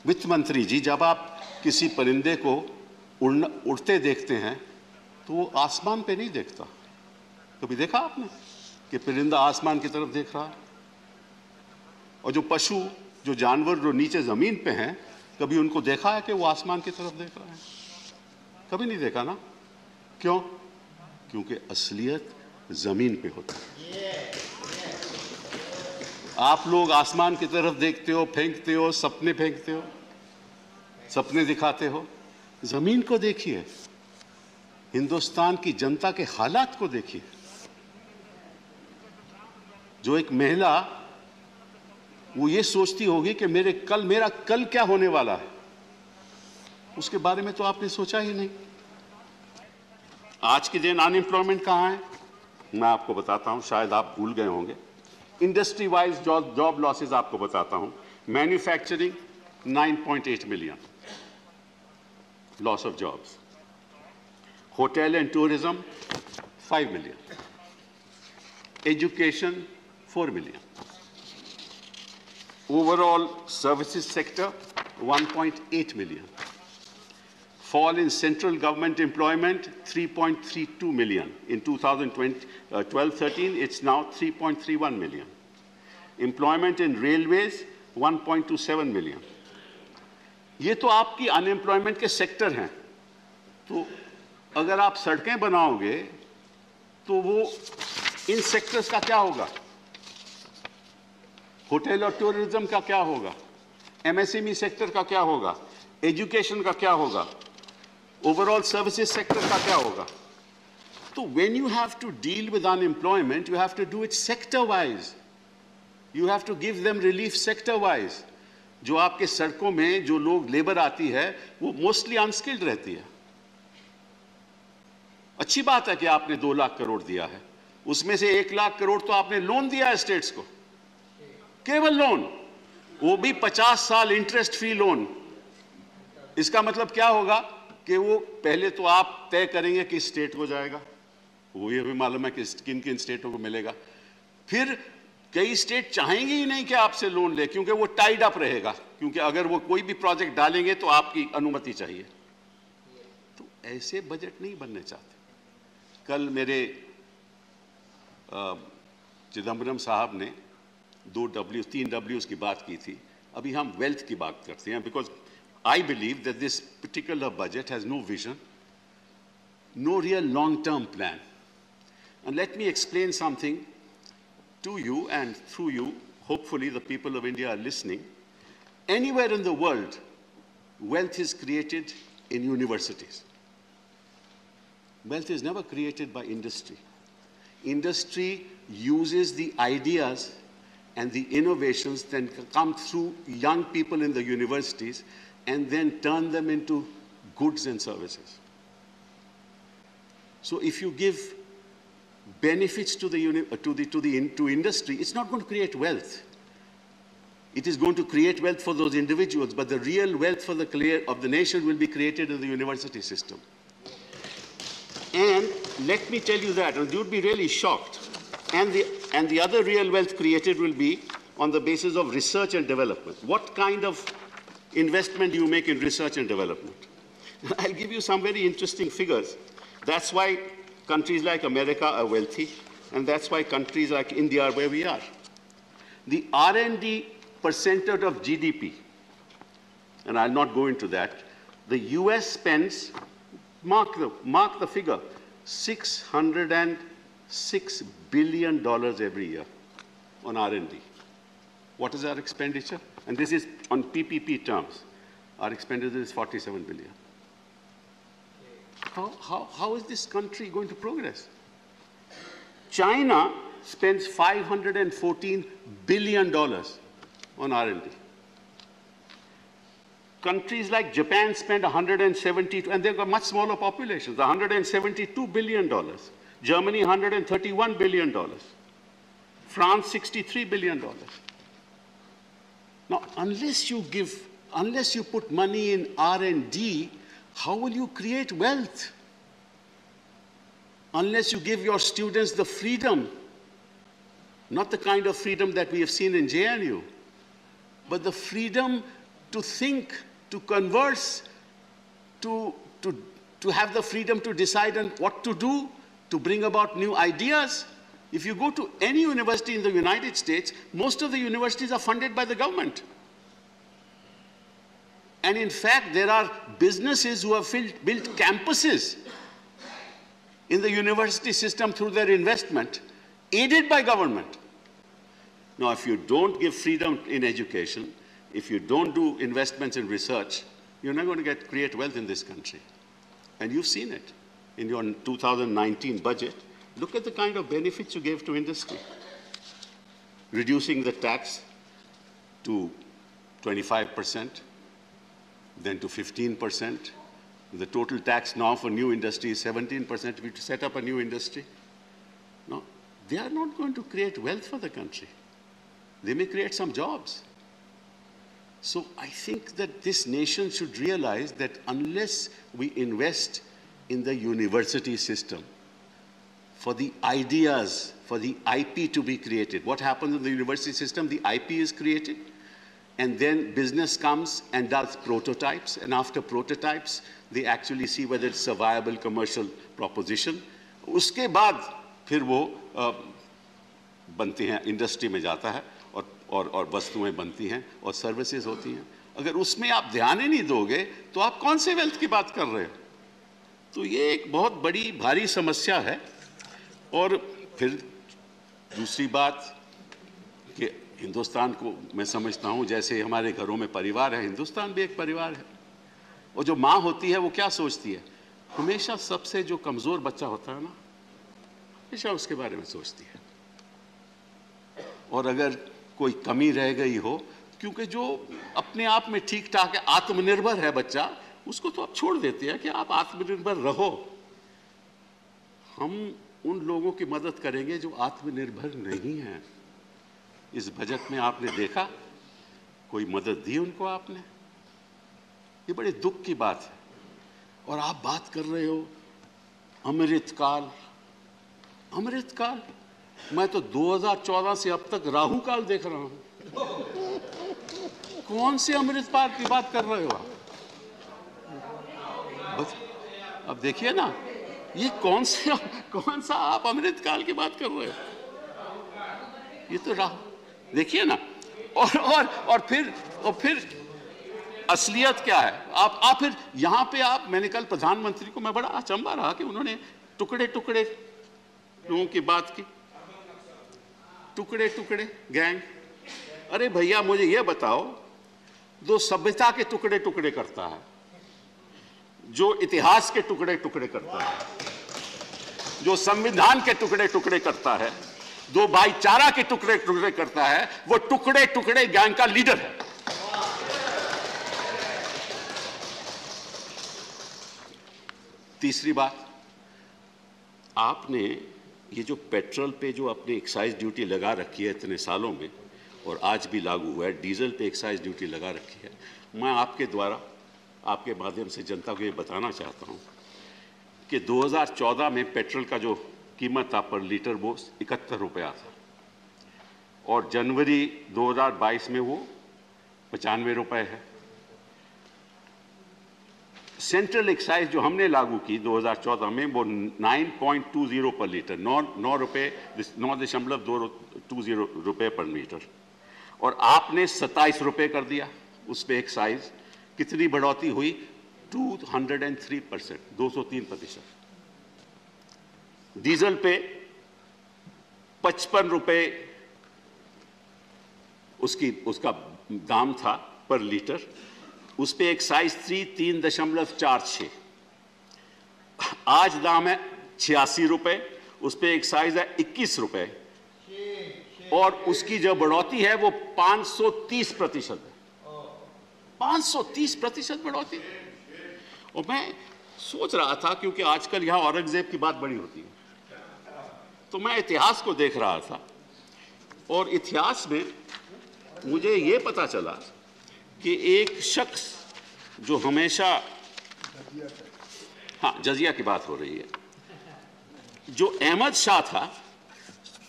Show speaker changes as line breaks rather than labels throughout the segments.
वित्त मंत्री जी, जब आप किसी परिंदे को उड़ते देखते हैं तो वो आसमान पे नहीं देखता। कभी देखा आपने कि परिंदा आसमान की तरफ देख रहा है? और जो पशु, जो जानवर जो नीचे जमीन पे हैं, कभी उनको देखा है कि वो आसमान की तरफ देख रहा है? कभी नहीं देखा ना। क्यों? क्योंकि असलियत जमीन पे होता है। आप लोग आसमान की तरफ देखते हो, फेंकते हो, सपने फेंकते हो, सपने दिखाते हो। जमीन को देखिए, हिंदुस्तान की जनता के हालात को देखिए। जो एक महिला वो ये सोचती होगी कि मेरा कल क्या होने वाला है, उसके बारे में तो आपने सोचा ही नहीं। आज के दिन अनएम्प्लॉयमेंट कहां है, मैं आपको बताता हूं, शायद आप भूल गए होंगे। इंडस्ट्री वाइज जॉब लॉसेस आपको बताता हूं। Manufacturing 9.8 million loss of jobs, hotel and tourism 5 million, education 4 million, overall services sector 1.8 million, fall in central government employment 3.32 million. In 2012-13 it's now 3.31 million. Employment in railways 1.27 million. ये तो आपकी unemployment के sector हैं। तो अगर आप सड़कें बनाओगे तो वो इन सेक्टर्स का क्या होगा? होटल और टूरिज्म का क्या होगा? एमएसएमई सेक्टर का क्या होगा? एजुकेशन का क्या होगा? ओवरऑल सर्विसेज सेक्टर का क्या होगा? तो when you have to deal with unemployment, you have to do it sector wise. You have to give them relief sector wise. जो आपके सड़कों में जो लोग लेबर आती है वो मोस्टली अनस्किल्ड रहती है। अच्छी बात है कि आपने 2 लाख करोड़ दिया है, उसमें से 1 लाख करोड़ तो आपने लोन दिया है स्टेट्स को, केवल लोन, वो भी 50 साल इंटरेस्ट फ्री लोन। इसका मतलब क्या होगा कि वो पहले तो आप तय करेंगे कि स्टेट को जाएगा, वो ये भी मालूम है कि किन किन स्टेटों को मिलेगा। फिर कई स्टेट चाहेंगे ही नहीं कि आपसे लोन ले, क्योंकि वो टाइड अप रहेगा, क्योंकि अगर वो कोई भी प्रोजेक्ट डालेंगे तो आपकी अनुमति चाहिए। तो ऐसे बजट नहीं बनने चाहते। कल मेरे चिदम्बरम साहब ने 3 W's की बात की थी। अभी हम वेल्थ की बात करते हैं, because I believe that this particular budget has no vision, no real long-term plan. And let me explain something to you, and through you, hopefully the people of India are listening. Anywhere in the world, wealth is created in universities. Wealth is never created by industry. Industry uses the ideas and the innovations that come through young people in the universities and then turn them into goods and services. So if you give benefits to industry, it's not going to create wealth. It is going to create wealth for those individuals, but the real wealth of the nation will be created in the university system. And let me tell you that, and you'd be really shocked. And the other real wealth created will be on the basis of research and development. What kind of investment do you make in research and development? I'll give you some very interesting figures. That's why countries like America are wealthy, and that's why countries like India are where we are. The R&D percentage of GDP, and I'll not go into that, the US spends, mark the figure, $606 billion every year on R&D. What is our expenditure? And this is on PPP terms. Our expenditure is 47 billion. How is this country going to progress? China spends $514 billion on R&D. Countries like Japan spend 172, and they've got much smaller populations, $172 billion. Germany, $131 billion. France, $63 billion. Now, unless you put money in R&D, how will you create wealth? Unless you give your students the freedom, not the kind of freedom that we have seen in JNU, but the freedom to think, to converse, to have the freedom to decide on what to do, to bring about new ideas. If you go to any university in the United States, most of the universities are funded by the government. And in fact, there are businesses who have built campuses in the university system through their investment, aided by government. Now, if you don't give freedom in education, if you don't do investments in research, you're not going to create wealth in this country. And you've seen it in your 2019 budget. Look at the kind of benefits you gave to industry. Reducing the tax to 25%, then to 15%. The total tax now for new industry is 17% to set up a new industry. No, they are not going to create wealth for the country. They may create some jobs. So I think that this nation should realize that unless we invest in the university system, for the ideas, for the IP to be created. What happens in the university system? The IP is created, and then business comes and does prototypes, and after prototypes, they actually see whether it's a viable commercial proposition. उसके बाद फिर वो बनती हैं, industry में जाता है और वस्तुएं बनती हैं और सर्विसेज होती हैं. अगर उसमें आप ध्यान ही नहीं दोगे तो आप कौन से वेल्थ की बात कर रहे हो? तो ये एक बहुत बड़ी भारी समस्या है. और फिर दूसरी बात कि हिंदुस्तान को मैं समझता हूँ जैसे हमारे घरों में परिवार है, हिंदुस्तान भी एक परिवार है. और जो माँ होती है वो क्या सोचती है? हमेशा सबसे जो कमज़ोर बच्चा होता है ना, हमेशा उसके बारे में सोचती है. और अगर कोई कमी रह गई हो, क्योंकि जो अपने आप में ठीक ठाक है, आत्मनिर्भर है बच्चा, उसको तो आप छोड़ देते हैं कि आप आत्मनिर्भर रहो. हम उन लोगों की मदद करेंगे जो आत्मनिर्भर नहीं हैं. इस बजट में आपने देखा कोई मदद दी उनको आपने? ये बड़े दुख की बात है. और आप बात कर रहे हो अमृतकाल. अमृतकाल, मैं तो 2014 से अब तक राहु काल देख रहा हूं. कौन से अमृतकाल की बात कर रहे हो आप? बस अब देखिए ना, ये कौन सा आप अमृतकाल की बात कर रहे हो? ये तो राहु, देखिए ना. और फिर असलियत क्या है? आप फिर यहां पे मैंने कल प्रधानमंत्री को मैं बड़ा अचंभा रहा कि उन्होंने टुकड़े टुकड़े लोगों की बात की. टुकड़े टुकड़े गैंग. अरे भैया मुझे ये बताओ, जो सभ्यता के टुकड़े टुकड़े करता है, जो इतिहास के टुकड़े टुकड़े करता है, जो संविधान के टुकड़े टुकड़े करता है, जो भाईचारा के टुकड़े टुकड़े करता है, वो टुकड़े टुकड़े गैंग का लीडर है. तीसरी बात, आपने ये जो पेट्रोल पे जो अपनी एक्साइज ड्यूटी लगा रखी है इतने सालों में, और आज भी लागू हुआ है, डीजल पे एक्साइज ड्यूटी लगा रखी है. मैं आपके द्वारा, आपके माध्यम से जनता को ये बताना चाहता हूँ कि 2014 में पेट्रोल का जो कीमत था पर लीटर वो 71 रुपया था, और जनवरी 2022 में वो 95 रुपये है. सेंट्रल एक्साइज जो हमने लागू की 2014 में वो 9.20 पर लीटर, 9.20 रुपये पर लीटर, और आपने 27 रुपये कर दिया उस पर एक्साइज. कितनी बढ़ोतरी हुई? 203%, 203%. डीजल पे 55 रुपये उसका दाम था पर लीटर, उस पे एक्साइज थी 3.46. आज दाम है 86 रुपये, उस पे एक्साइज है 21 रुपये, और उसकी जो बढ़ोतरी है वो 530% है. 530% बढ़ोतरी. और मैं सोच रहा था, क्योंकि आजकल यहां औरंगजेब की बात बड़ी होती है, तो मैं इतिहास को देख रहा था, और इतिहास में मुझे ये पता चला कि एक शख्स जो हमेशा, हाँ जजिया की बात हो रही है, जो अहमद शाह था,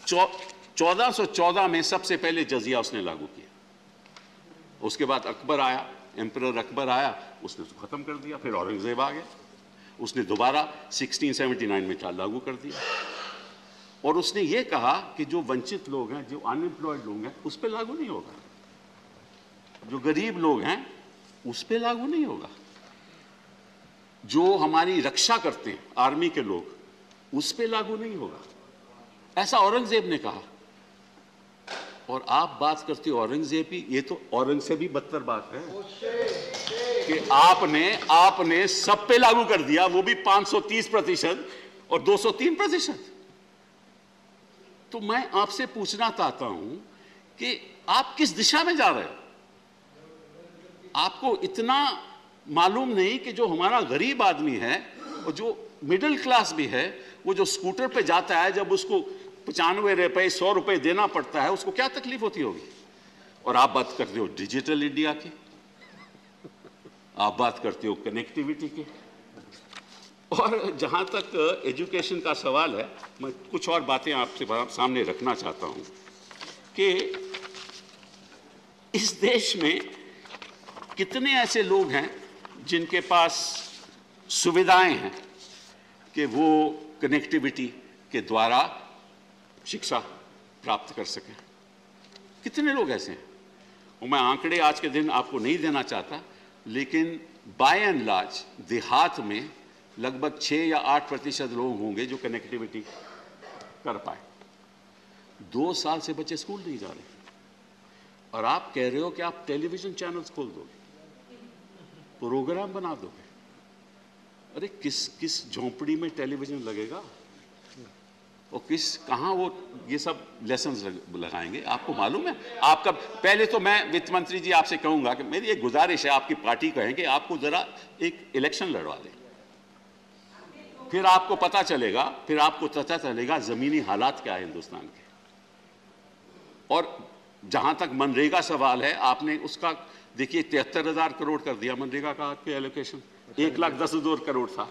1414 में सबसे पहले जजिया उसने लागू किया. उसके बाद अकबर आया एम्परर अकबर आया, उसने उसको ख़त्म कर दिया। फिर औरंगज़ेब आ गया, उसने दोबारा 1679 में लागू कर दिया। और उसने ये कहा कि जो वंचित लोग हैं, जो अनएम्प्लॉयड लोग हैं, उस पर लागू नहीं होगा, जो गरीब लोग हैं उस पर लागू नहीं होगा, जो हमारी रक्षा करते हैं आर्मी के लोग, उस पर लागू नहीं होगा। ऐसा औरंगजेब ने कहा। और आप बात करते हो औरंगजेब की, ये तो औरंग से भी बदतर बात है कि आपने सब पे लागू कर दिया, वो भी 530% और 203%। तो मैं आपसे पूछना चाहता हूं कि आप किस दिशा में जा रहे हो? आपको इतना मालूम नहीं कि जो हमारा गरीब आदमी है और जो मिडिल क्लास भी है, वो जो स्कूटर पे जाता है, जब उसको 95 रुपए 100 रुपए देना पड़ता है, उसको क्या तकलीफ होती होगी। और आप बात करते हो डिजिटल इंडिया की, आप बात करते हो कनेक्टिविटी की। और जहां तक एजुकेशन का सवाल है, मैं कुछ और बातें आपसे सामने रखना चाहता हूं कि इस देश में कितने ऐसे लोग हैं जिनके पास सुविधाएं हैं कि वो कनेक्टिविटी के द्वारा शिक्षा प्राप्त कर सकें। कितने लोग ऐसे हैं? और मैं आंकड़े आज के दिन आपको नहीं देना चाहता, लेकिन बाय एंड लार्ज देहात में लगभग 6 या 8% लोग होंगे जो कनेक्टिविटी कर पाए। 2 साल से बच्चे स्कूल नहीं जा रहे, और आप कह रहे हो कि आप टेलीविजन चैनल्स खोल दोगे, प्रोग्राम बना दोगे। अरे किस झोंपड़ी में टेलीविजन लगेगा और कहां वो ये सब लेसन्स लगाएंगे? आपको मालूम है? आपका पहले तो मैं वित्त मंत्री जी आपसे कहूंगा कि मेरी एक गुजारिश है, आपकी पार्टी कहें कि आपको जरा एक इलेक्शन लड़वा दें, फिर आपको पता चलेगा जमीनी हालात क्या है हिंदुस्तान के। और जहां तक मनरेगा सवाल है, आपने उसका देखिए 73,000 करोड़ कर दिया मनरेगा का आपके एलोकेशन। 1,10,000 करोड़ था,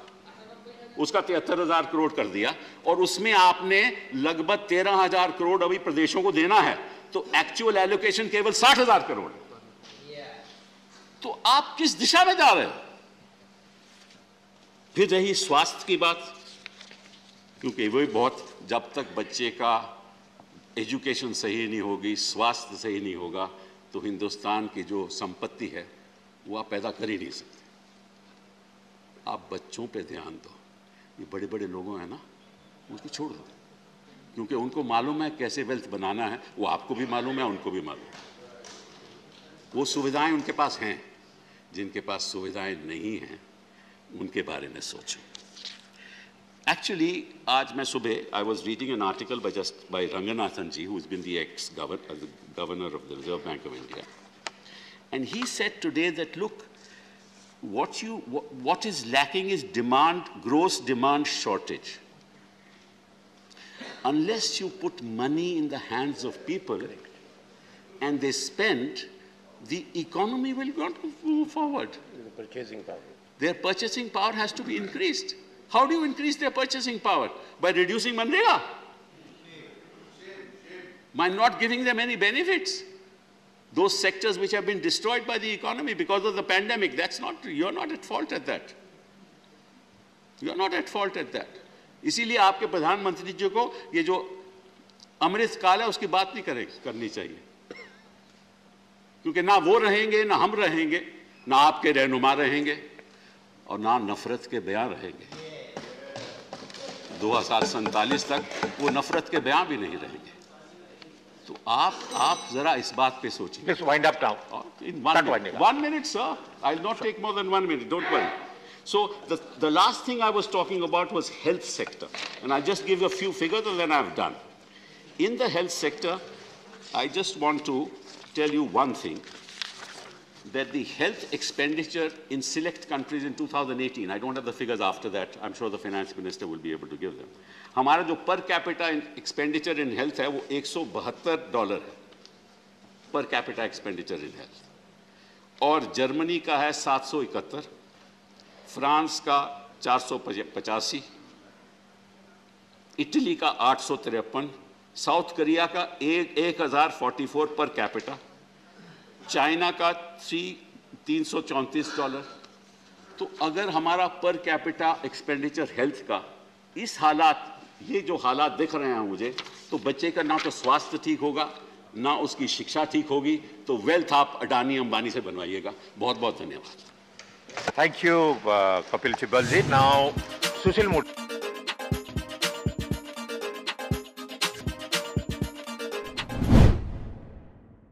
उसका 73,000 करोड़ कर दिया, और उसमें आपने लगभग 13,000 करोड़ अभी प्रदेशों को देना है, तो एक्चुअल एलोकेशन केवल 60,000 करोड़ है। तो आप किस दिशा में जा रहे हो? फिर रही स्वास्थ्य की बात, क्योंकि वही बहुत, जब तक बच्चे का एजुकेशन सही नहीं होगी, स्वास्थ्य सही नहीं होगा, तो हिंदुस्तान की जो संपत्ति है वो आप पैदा कर ही नहीं सकते। आप बच्चों पे ध्यान दो। ये बड़े बड़े लोगों हैं ना, उनको छोड़ दो, क्योंकि उनको मालूम है कैसे वेल्थ बनाना है। वो आपको भी मालूम है, उनको भी मालूम है। वो सुविधाएं उनके पास हैं। जिनके पास सुविधाएं नहीं हैं, उनके बारे में सोचो। Actually, आज मैं सुबह I was reading an article by Ranganathan ji, who's been the ex-governor of the Reserve Bank of India, and he said today that look, what is lacking is gross demand shortage. Unless you put money in the hands of people and they spend, the economy will not move forward.
The purchasing power.
Their purchasing power has to be increased. How do you increase their purchasing power? By reducing Manrega? By not giving them any benefits? Those sectors which have been destroyed by the economy because of the pandemic, you're not at fault at that. You're not at fault at that. इसीलिए आपके प्रधानमंत्री जी को ये जो अमृत काल है उसकी बात नहीं करनी चाहिए, क्योंकि ना वो रहेंगे, ना हम रहेंगे, ना आपके रहनुमा रहेंगे, और ना नफरत के बयान रहेंगे। 2047 तक वो नफरत के बयान भी नहीं रहेंगे। तो आप जरा इस बात पे सोचिए।
Let's wind up now.
In 1 minute, sir. I'll not take more than 1 minute. Don't worry. So the last thing I was talking about was health sector, and I'll just give you a few figures and then I'm done. In the health sector, I just want to tell you one thing, that the health expenditure in select countries in 2018, I don't have the figures after that, I'm sure the finance minister will be able to give them. हमारा जो per capita expenditure in health है वो $172 है, per capita expenditure in health, और Germany का है 771, France का 485, Italy का 853, साउथ कोरिया का 1044 पर कैपिटा, चाइना का $334। तो अगर हमारा पर कैपिटा एक्सपेंडिचर हेल्थ का इस हालात, ये जो हालात दिख रहे हैं मुझे, तो बच्चे का ना तो स्वास्थ्य ठीक होगा, ना उसकी शिक्षा ठीक होगी। तो वेल्थ आप अडानी अंबानी से बनवाइएगा। बहुत बहुत धन्यवाद।
Thank you Kapil Sibal ji. Now Sushil Modi.